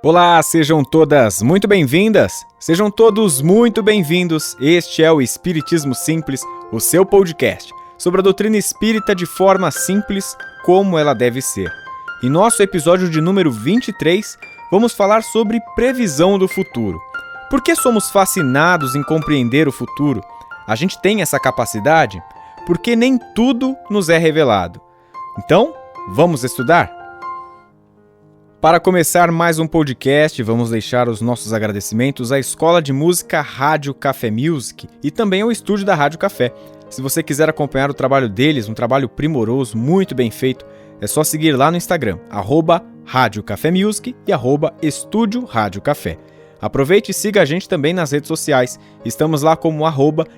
Olá, sejam todas muito bem-vindas, sejam todos muito bem-vindos. Este é o Espiritismo Simples, o seu podcast sobre a doutrina espírita de forma simples, como ela deve ser. Em nosso episódio de número 23, vamos falar sobre previsão do futuro. Por que somos fascinados em compreender o futuro? A gente tem essa capacidade? Porque nem tudo nos é revelado. Então, vamos estudar? Para começar mais um podcast, vamos deixar os nossos agradecimentos à Escola de Música Rádio Café Music e também ao estúdio da Rádio Café. Se você quiser acompanhar o trabalho deles, um trabalho primoroso, muito bem feito, é só seguir lá no Instagram, @Rádio Café Music e @Estúdio Rádio Café. Aproveite e siga a gente também nas redes sociais, estamos lá como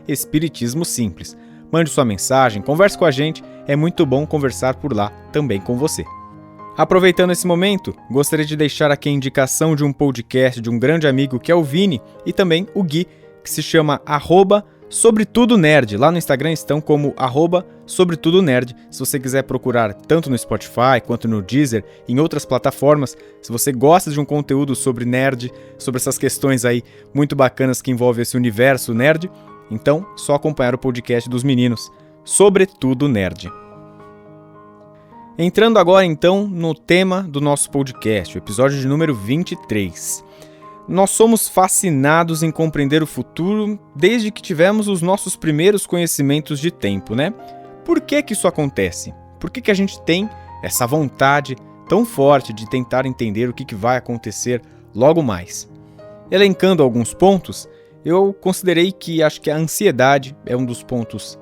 @Espiritismo Simples. Mande sua mensagem, converse com a gente, é muito bom conversar por lá também com você. Aproveitando esse momento, gostaria de deixar aqui a indicação de um podcast de um grande amigo que é o Vini e também o Gui, que se chama @SobretudoNerd. Lá no Instagram estão como @SobretudoNerd. Se você quiser procurar tanto no Spotify quanto no Deezer, em outras plataformas, se você gosta de um conteúdo sobre nerd, sobre essas questões aí muito bacanas que envolvem esse universo nerd, então só acompanhar o podcast dos meninos, Sobretudo Nerd. Entrando agora, então, no tema do nosso podcast, o episódio de número 23. Nós somos fascinados em compreender o futuro desde que tivemos os nossos primeiros conhecimentos de tempo, né? Por que isso acontece? Por que a gente tem essa vontade tão forte de tentar entender o que vai acontecer logo mais? Elencando alguns pontos, eu considerei que acho que a ansiedade é um dos pontos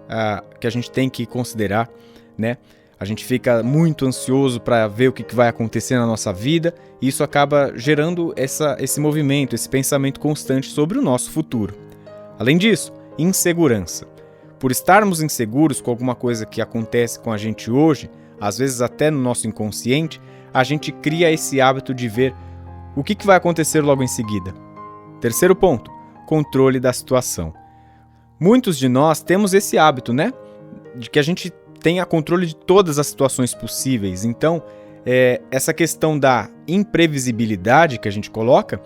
que a gente tem que considerar, né? A gente fica muito ansioso para ver o que vai acontecer na nossa vida e isso acaba gerando esse movimento, esse pensamento constante sobre o nosso futuro. Além disso, insegurança. Por estarmos inseguros com alguma coisa que acontece com a gente hoje, às vezes até no nosso inconsciente, a gente cria esse hábito de ver o que vai acontecer logo em seguida. Terceiro ponto, controle da situação. Muitos de nós temos esse hábito, né? De que a gente tenha controle de todas as situações possíveis. Então, essa questão da imprevisibilidade que a gente coloca,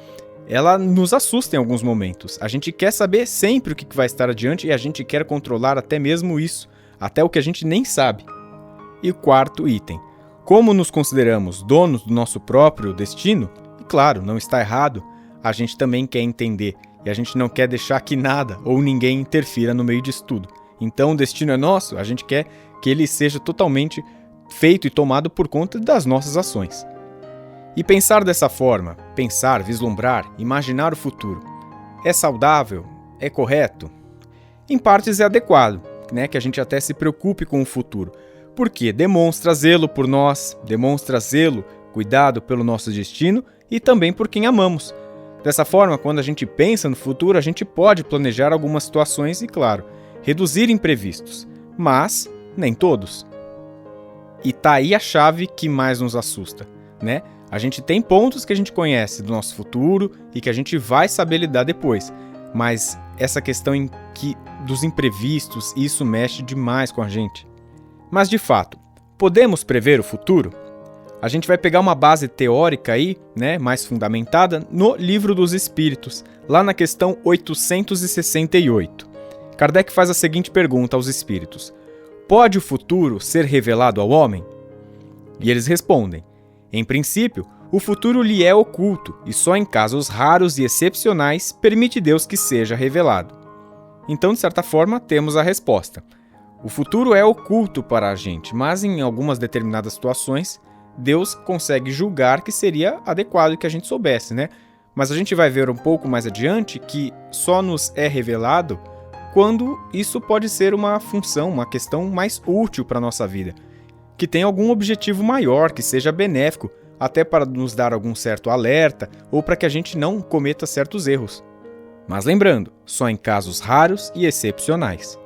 ela nos assusta em alguns momentos. A gente quer saber sempre o que vai estar adiante e a gente quer controlar até mesmo isso, até o que a gente nem sabe. E o quarto item, como nos consideramos donos do nosso próprio destino, e claro, não está errado, a gente também quer entender e a gente não quer deixar que nada ou ninguém interfira no meio disso tudo. Então o destino é nosso, a gente quer que ele seja totalmente feito e tomado por conta das nossas ações. E pensar dessa forma, pensar, vislumbrar, imaginar o futuro, é saudável? É correto? Em partes é adequado, né, que a gente até se preocupe com o futuro, porque demonstra zelo por nós, demonstra zelo, cuidado pelo nosso destino e também por quem amamos. Dessa forma, quando a gente pensa no futuro, a gente pode planejar algumas situações e, claro, reduzir imprevistos, mas nem todos. E tá aí a chave que mais nos assusta, né? A gente tem pontos que a gente conhece do nosso futuro e que a gente vai saber lidar depois, mas essa questão dos imprevistos, isso mexe demais com a gente. Mas de fato, podemos prever o futuro? A gente vai pegar uma base teórica aí, né, mais fundamentada no Livro dos Espíritos, lá na questão 868. Kardec faz a seguinte pergunta aos espíritos: pode o futuro ser revelado ao homem? E eles respondem: em princípio, o futuro lhe é oculto e só em casos raros e excepcionais permite Deus que seja revelado. Então, de certa forma, temos a resposta. O futuro é oculto para a gente, mas em algumas determinadas situações, Deus consegue julgar que seria adequado que a gente soubesse, né? Mas a gente vai ver um pouco mais adiante que só nos é revelado quando isso pode ser uma função, uma questão mais útil para a nossa vida, que tem algum objetivo maior, que seja benéfico, até para nos dar algum certo alerta ou para que a gente não cometa certos erros. Mas lembrando, só em casos raros e excepcionais.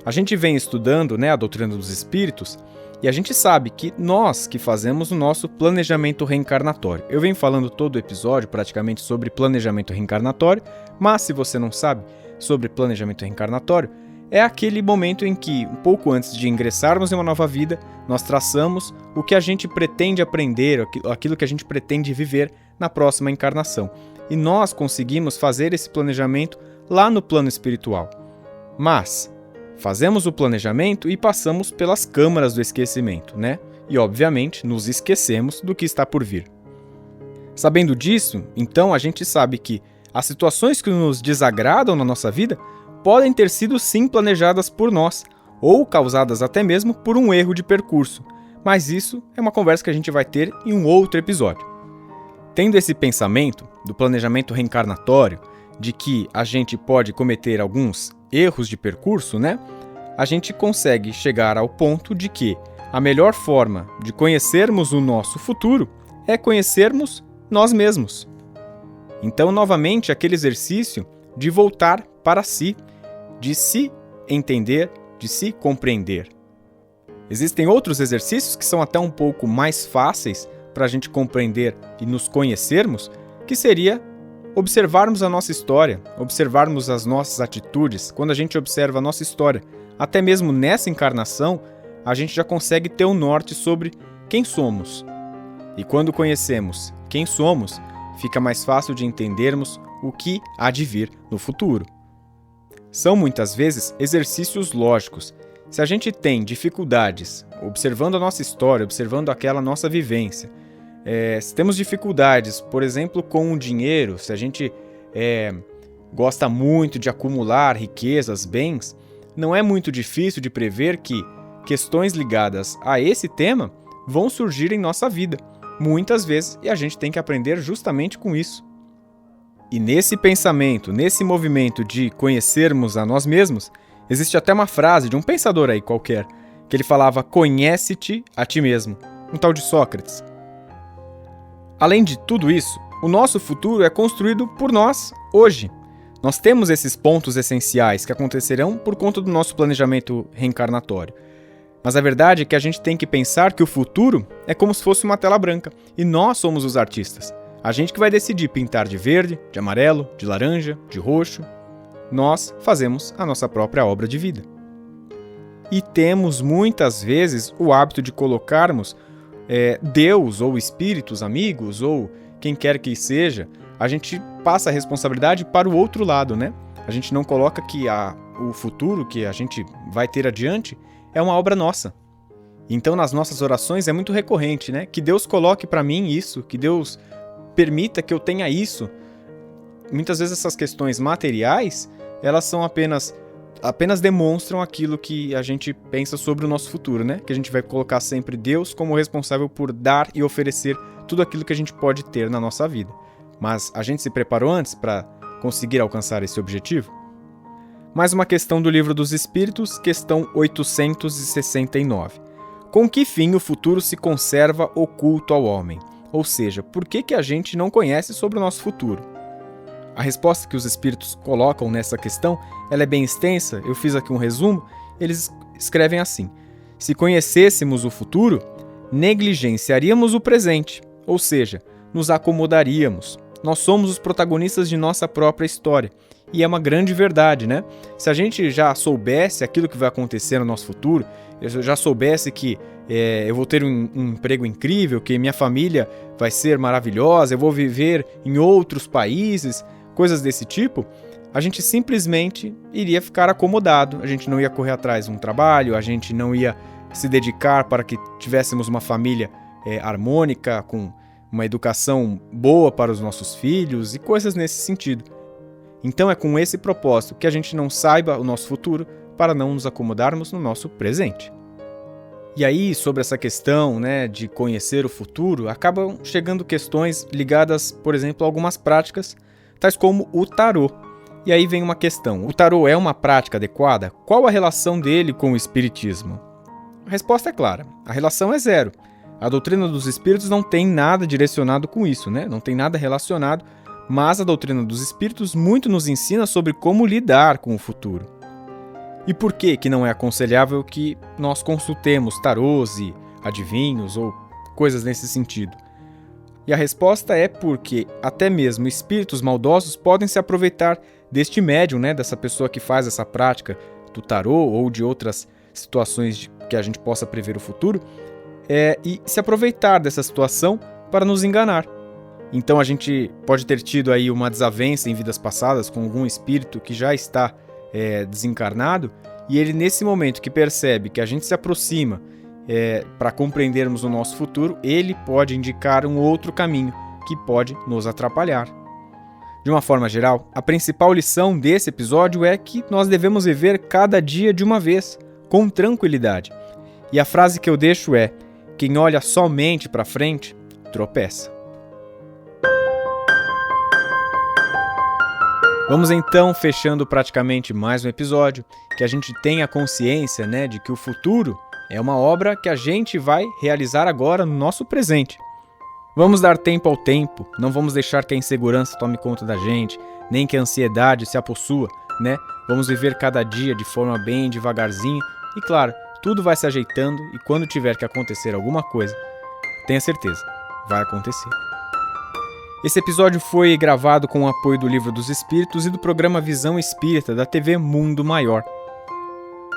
A gente vem estudando, né, a doutrina dos espíritos e a gente sabe que nós que fazemos o nosso planejamento reencarnatório. Eu venho falando todo o episódio praticamente sobre planejamento reencarnatório, mas se você não sabe sobre planejamento reencarnatório, é aquele momento em que, um pouco antes de ingressarmos em uma nova vida, nós traçamos o que a gente pretende aprender, aquilo que a gente pretende viver na próxima encarnação. E nós conseguimos fazer esse planejamento lá no plano espiritual. Mas fazemos o planejamento e passamos pelas câmaras do esquecimento, né? E, obviamente, nos esquecemos do que está por vir. Sabendo disso, então a gente sabe que as situações que nos desagradam na nossa vida podem ter sido sim planejadas por nós, ou causadas até mesmo por um erro de percurso. Mas isso é uma conversa que a gente vai ter em um outro episódio. Tendo esse pensamento do planejamento reencarnatório, de que a gente pode cometer alguns erros de percurso, né? A gente consegue chegar ao ponto de que a melhor forma de conhecermos o nosso futuro é conhecermos nós mesmos. Então, novamente, aquele exercício de voltar para si, de se entender, de se compreender. Existem outros exercícios que são até um pouco mais fáceis para a gente compreender e nos conhecermos, que seria observarmos a nossa história, observarmos as nossas atitudes. Quando a gente observa a nossa história, até mesmo nessa encarnação, a gente já consegue ter um norte sobre quem somos. E quando conhecemos quem somos, fica mais fácil de entendermos o que há de vir no futuro. São muitas vezes exercícios lógicos. Se a gente tem dificuldades observando a nossa história, observando aquela nossa vivência, se temos dificuldades, por exemplo, com o dinheiro, se a gente gosta muito de acumular riquezas, bens, não é muito difícil de prever que questões ligadas a esse tema vão surgir em nossa vida, muitas vezes, e a gente tem que aprender justamente com isso. E nesse pensamento, nesse movimento de conhecermos a nós mesmos, existe até uma frase de um pensador aí qualquer, que ele falava: conhece-te a ti mesmo, um tal de Sócrates. Além de tudo isso, o nosso futuro é construído por nós, hoje. Nós temos esses pontos essenciais que acontecerão por conta do nosso planejamento reencarnatório. Mas a verdade é que a gente tem que pensar que o futuro é como se fosse uma tela branca, e nós somos os artistas. A gente que vai decidir pintar de verde, de amarelo, de laranja, de roxo. Nós fazemos a nossa própria obra de vida. E temos muitas vezes o hábito de colocarmos Deus ou espíritos amigos ou quem quer que seja, a gente passa a responsabilidade para o outro lado, né? A gente não coloca que o futuro que a gente vai ter adiante é uma obra nossa. Então, nas nossas orações é muito recorrente, né? Que Deus coloque para mim isso, que Deus permita que eu tenha isso. Muitas vezes essas questões materiais, elas são apenas demonstram aquilo que a gente pensa sobre o nosso futuro, né? Que a gente vai colocar sempre Deus como responsável por dar e oferecer tudo aquilo que a gente pode ter na nossa vida. Mas a gente se preparou antes para conseguir alcançar esse objetivo? Mais uma questão do Livro dos Espíritos, questão 869. Com que fim o futuro se conserva oculto ao homem? Ou seja, por que a gente não conhece sobre o nosso futuro? A resposta que os espíritos colocam nessa questão, ela é bem extensa, eu fiz aqui um resumo, eles escrevem assim: se conhecêssemos o futuro, negligenciaríamos o presente, ou seja, nos acomodaríamos. Nós somos os protagonistas de nossa própria história. E é uma grande verdade, né? Se a gente já soubesse aquilo que vai acontecer no nosso futuro, eu já soubesse que eu vou ter um emprego incrível, que minha família vai ser maravilhosa, eu vou viver em outros países, coisas desse tipo, a gente simplesmente iria ficar acomodado, a gente não ia correr atrás de um trabalho, a gente não ia se dedicar para que tivéssemos uma família harmônica, com uma educação boa para os nossos filhos e coisas nesse sentido. Então é com esse propósito que a gente não saiba o nosso futuro para não nos acomodarmos no nosso presente. E aí, sobre essa questão, né, de conhecer o futuro, acabam chegando questões ligadas, por exemplo, a algumas práticas, tais como o tarô. E aí vem uma questão: o tarô é uma prática adequada? Qual a relação dele com o espiritismo? A resposta é clara: a relação é zero. A doutrina dos espíritos não tem nada direcionado com isso, né? Não tem nada relacionado, mas a doutrina dos espíritos muito nos ensina sobre como lidar com o futuro. E por que não é aconselhável que nós consultemos tarôs e adivinhos ou coisas nesse sentido? E a resposta é porque até mesmo espíritos maldosos podem se aproveitar deste médium, né, dessa pessoa que faz essa prática do tarô ou de outras situações que a gente possa prever o futuro, e se aproveitar dessa situação para nos enganar. Então a gente pode ter tido aí uma desavença em vidas passadas com algum espírito que já está desencarnado, e ele, nesse momento que percebe que a gente se aproxima para compreendermos o nosso futuro, ele pode indicar um outro caminho que pode nos atrapalhar. De uma forma geral, a principal lição desse episódio é que nós devemos viver cada dia de uma vez, com tranquilidade. E a frase que eu deixo é: quem olha somente para frente, tropeça. Vamos então fechando praticamente mais um episódio, que a gente tenha consciência, de que o futuro é uma obra que a gente vai realizar agora no nosso presente. Vamos dar tempo ao tempo, não vamos deixar que a insegurança tome conta da gente, nem que a ansiedade se apossua, Vamos viver cada dia de forma bem devagarzinho e, claro, tudo vai se ajeitando e quando tiver que acontecer alguma coisa, tenha certeza, vai acontecer. Esse episódio foi gravado com o apoio do Livro dos Espíritos e do programa Visão Espírita da TV Mundo Maior.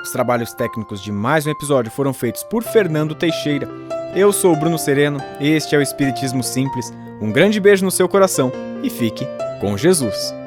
Os trabalhos técnicos de mais um episódio foram feitos por Fernando Teixeira. Eu sou o Bruno Sereno, este é o Espiritismo Simples. Um grande beijo no seu coração e fique com Jesus.